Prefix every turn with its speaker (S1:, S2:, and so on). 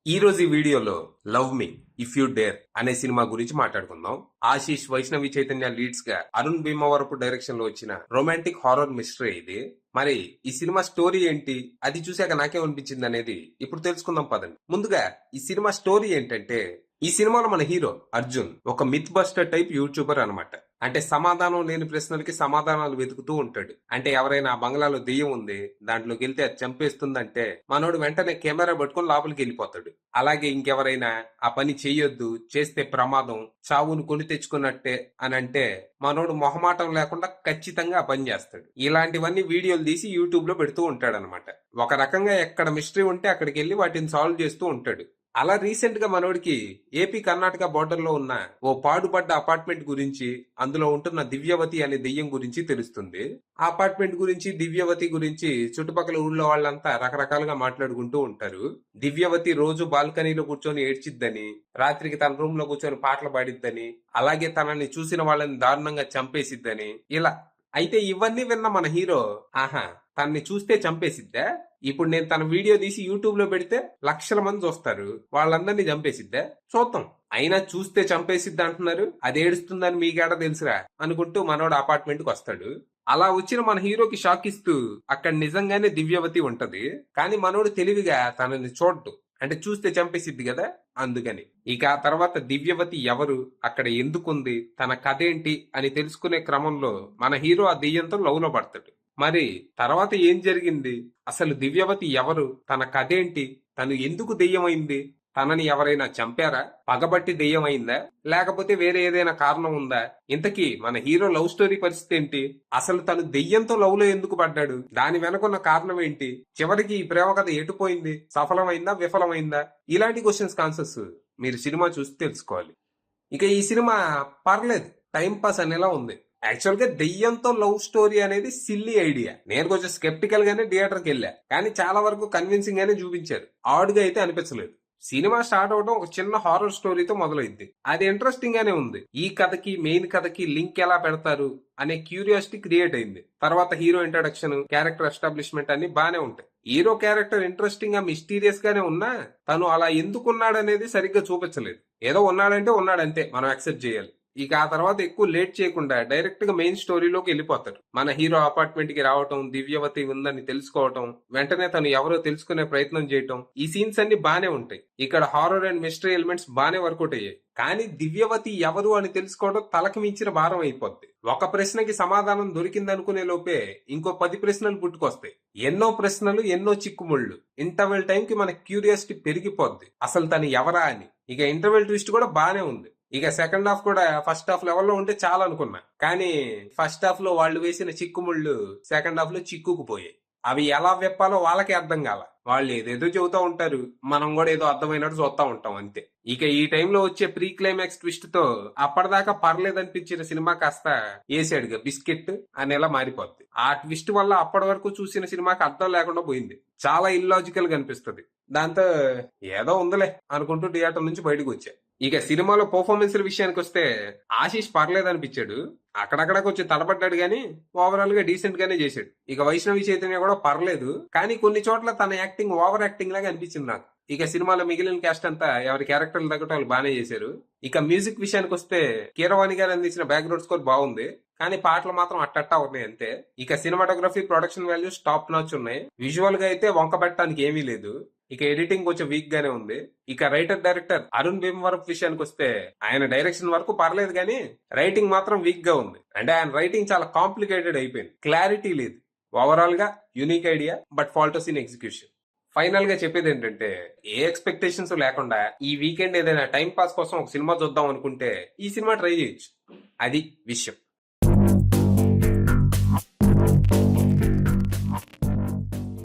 S1: ఈ రోజు ఈ వీడియోలో love me if you dare అనే సినిమా గురించి మాట్లాడుకుందాం. ఆశీష్ వైష్ణవి చైతన్య లీడ్స్ గా అరుణ్ భీమవరపు డైరెక్షన్ లో వచ్చిన రొమాంటిక్ హారర్ మిస్టరీ ఇది. మరి ఈ సినిమా స్టోరీ ఏంటి, అది చూశాక నాకేమనిపించింది అనేది ఇప్పుడు తెలుసుకుందాం పదండి. ముందుగా ఈ సినిమా స్టోరీ ఏంటంటే, ఈ సినిమాలో మన హీరో అర్జున్ ఒక మిత్ బస్టర్ టైప్ యూట్యూబర్ అనమాట. అంటే సమాధానం లేని ప్రశ్నలకి సమాధానాలు వెతుకుతూ ఉంటాడు. అంటే ఎవరైనా ఆ బంగ్లాలో దెయ్యం ఉంది, దాంట్లోకి వెళ్తే అది చంపేస్తుందంటే మనోడు వెంటనే కెమెరా పట్టుకొని లోపలికి వెళ్ళిపోతాడు. అలాగే ఇంకెవరైనా ఆ పని చెయ్యొద్దు, చేస్తే ప్రమాదం, చావును కొని తెచ్చుకున్నట్టే అని అంటే మనోడు మొహమాటం లేకుండా ఖచ్చితంగా ఆ పని చేస్తాడు. ఇలాంటివన్నీ వీడియోలు తీసి యూట్యూబ్ లో పెడుతూ ఉంటాడు అనమాట. ఒక రకంగా ఎక్కడ మిస్టరీ ఉంటే అక్కడికి వెళ్ళి వాటిని సాల్వ్ చేస్తూ ఉంటాడు. అలా రీసెంట్ గా మనోడికి ఏపీ కర్ణాటక బోర్డర్ లో ఉన్న ఓ పాడుపడ్డ అపార్ట్మెంట్ గురించి, అందులో ఉంటున్న దివ్యవతి అనే దెయ్యం గురించి తెలుస్తుంది. ఆ అపార్ట్మెంట్ గురించి, దివ్యవతి గురించి చుట్టుపక్కల ఊళ్ళో వాళ్ళంతా రకరకాలుగా మాట్లాడుకుంటూ ఉంటారు. దివ్యవతి రోజు బాల్కనీలో కూర్చొని ఏడ్చిద్దని, రాత్రికి తన రూమ్ లో కూర్చొని పాటలు పాడిద్దని, అలాగే తనని చూసిన వాళ్ళని దారుణంగా చంపేసిద్దని ఇలా. అయితే ఇవన్నీ విన్న మన హీరో, ఆహా తనని చూస్తే చంపేసిద్దా, ఇప్పుడు నేను తన వీడియో తీసి యూట్యూబ్ లో పెడితే లక్షల మంది చూస్తారు, వాళ్ళందరినీ చంపేసిద్దా, చూద్దాం. అయినా చూస్తే చంపేసిద్దా అంటున్నారు, అది ఏడుస్తుందని మీకేడ తెలుసురా అనుకుంటూ మనోడు అపార్ట్మెంట్ కి వస్తాడు. అలా వచ్చిన మన హీరోకి షాక్ ఇస్తూ అక్కడ నిజంగానే దివ్యవతి ఉంటది. కానీ మనోడు తెలివిగా తనని చూడ్డు, అంటే చూస్తే చంపేసిద్ది కదా అందుకని. ఇక ఆ తర్వాత దివ్యవతి ఎవరు, అక్కడ ఎందుకుంది, తన కథ ఏంటి అని తెలుసుకునే క్రమంలో మన హీరో ఆ దెయ్యంతో లవ్ లో పడతాడు. మరి తర్వాత ఏం జరిగింది, అసలు దివ్యవతి ఎవరు, తన కథ ఏంటి, తను ఎందుకు దెయ్యమైంది, తనని ఎవరైనా చంపారా, పగబట్టి దెయ్యమైందా, లేకపోతే వేరే ఏదైనా కారణం ఉందా, ఇంతకీ మన హీరో లవ్ స్టోరీ పరిస్థితి ఏంటి, అసలు తను దెయ్యంతో లవ్ లో ఎందుకు పడ్డాడు, దాని వెనకున్న కారణం ఏంటి, చివరికి ఈ ప్రేమ కథ ఎటుపోయింది, సఫలమైందా విఫలమైందా, ఇలాంటి క్వశ్చన్స్ ఆన్సర్స్ మీరు సినిమా చూసి తెలుసుకోవాలి. ఇక ఈ సినిమా పర్లేదు, టైం పాస్ అనేలా ఉంది. యాక్చువల్ గా దెయ్యంతో లవ్ స్టోరీ అనేది సిల్లీ ఐడియా. నేను కొంచెం స్కెప్టికల్ గానే థియేటర్కి వెళ్ళా, కానీ చాలా వరకు కన్విన్సింగ్ గానే చూపించారు. ఆడుగా అయితే అనిపించలేదు. సినిమా స్టార్ట్ అవడం ఒక చిన్న హారర్ స్టోరీతో మొదలైంది. అది ఇంట్రెస్టింగ్ గానే ఉంది. ఈ కథకి మెయిన్ కథకి లింక్ ఎలా పెడతారు అనే క్యూరియాసిటీ క్రియేట్ అయింది. తర్వాత హీరో ఇంట్రడక్షన్, క్యారెక్టర్ ఎస్టాబ్లిష్మెంట్ అన్ని బానే ఉంటాయి. హీరో క్యారెక్టర్ ఇంట్రెస్టింగ్ గా మిస్టీరియస్ గానే ఉన్నా తను అలా ఎందుకున్నాడనేది సరిగ్గా చూపించలేదు. ఏదో ఉన్నాడంటే ఉన్నాడంతే, మనం యాక్సెప్ట్ చేయాలి. ఇక ఆ తర్వాత ఎక్కువ లేట్ చేయకుండా డైరెక్ట్ గా మెయిన్ స్టోరీలోకి వెళ్ళిపోతారు. మన హీరో అపార్ట్మెంట్ కి రావటం, దివ్యవతి ఉందని తెలుసుకోవటం, వెంటనే తను ఎవరో తెలుసుకునే ప్రయత్నం చేయటం, ఈ సీన్స్ అన్ని బానే ఉంటాయి. ఇక్కడ హారర్ అండ్ మిస్టరీ ఎలిమెంట్స్ బానే వర్కౌట్ అయ్యాయి. కానీ దివ్యవతి ఎవరు అని తెలుసుకోవడం తలకి మించిన భారం అయిపోద్ది. ఒక ప్రశ్నకి సమాధానం దొరికిందనుకునే లోపే ఇంకో 10 ప్రశ్నలు పుట్టుకొస్తాయి. ఎన్నో ప్రశ్నలు, ఎన్నో చిక్కుముళ్ళు. ఇంటర్వెల్ టైం కి మన క్యూరియాసిటీ పెరిగిపోద్ది, అసలు తను ఎవరా అని. ఇక ఇంటర్వెల్ ట్విస్ట్ కూడా బానే ఉంది. ఇక సెకండ్ హాఫ్ కూడా ఫస్ట్ హాఫ్ లెవెల్లో ఉంటే చాలా అనుకున్నా, కానీ ఫస్ట్ హాఫ్ లో వాళ్ళు వేసిన చిక్కుముళ్ళు సెకండ్ హాఫ్ లో చిక్కుకుపోయాయి. అవి ఎలా విప్పాలో వాళ్ళకే అర్థం కాల. వాళ్ళు ఏదేదో చెబుతా ఉంటారు, మనం కూడా ఏదో అర్థమైనట్టు చూస్తా ఉంటాం అంతే. ఇక ఈ టైంలో వచ్చే ప్రీ క్లైమాక్స్ ట్విస్ట్ తో అప్పటిదాకా పర్లేదనిపించిన సినిమా కాస్త వేసాడుగా బిస్కెట్ అనేలా మారిపోద్ది. ఆ ట్విస్ట్ వల్ల అప్పటి వరకు చూసిన సినిమాకి అర్థం లేకుండా పోయింది. చాలా ఇల్లాజికల్ గా అనిపిస్తుంది. దాంతో ఏదో ఉందిలే అనుకుంటూ థియేటర్ నుంచి బయటకు వచ్చా. ఇక సినిమాలో పర్ఫార్మెన్స్ విషయానికి వస్తే ఆశీష్ పర్లేదనిపించాడు. అక్కడక్కడ కొంచెం తడబడ్డాడు గానీ ఓవరాల్ గా డీసెంట్ గానే చేశాడు. ఇక వైష్ణవి చైతన్య కూడా పర్లేదు, కానీ కొన్ని చోట్ల తన యాక్టింగ్ ఓవర్ యాక్టింగ్ లాగా అనిపించింది నాకు. ఇక సినిమాలో మిగిలిన క్యాస్ట్ అంతా ఎవరి క్యారెక్టర్లు తగ్గట్టు వాళ్ళు బాగానే చేశారు. ఇక మ్యూజిక్ విషయానికి వస్తే కీరవాణి గారు అందించిన బ్యాక్గ్రౌండ్ స్కోర్ బాగుంది, కానీ పాటలు మాత్రం అట్టట్టా ఉన్నాయి అంతే. ఇక cinematography, production values top notch ఉన్నాయి. విజువల్ గా అయితే వంక పెట్టడానికి ఏమీ లేదు. ఇక ఎడిటింగ్ కొంచెం వీక్ గానే ఉంది. ఇక రైటర్ డైరెక్టర్ అరుణ్ భీమవరం విషయానికి వస్తే ఆయన డైరెక్షన్ వరకు పర్లేదు, కానీ రైటింగ్ మాత్రం వీక్ గా ఉంది. అంటే ఆయన రైటింగ్ చాలా కాంప్లికేటెడ్ అయిపోయింది, క్లారిటీ లేదు. ఓవరాల్ గా unique idea, but faults in execution. Final గా చెప్పేది ఏంటంటే, ఏ ఎక్స్పెక్టేషన్స్ లేకుండా ఈ వీకెండ్ ఏదైనా టైం పాస్ కోసం ఒక సినిమా చూద్దాం అనుకుంటే ఈ సినిమా ట్రై చేయొచ్చు. అది విషయం.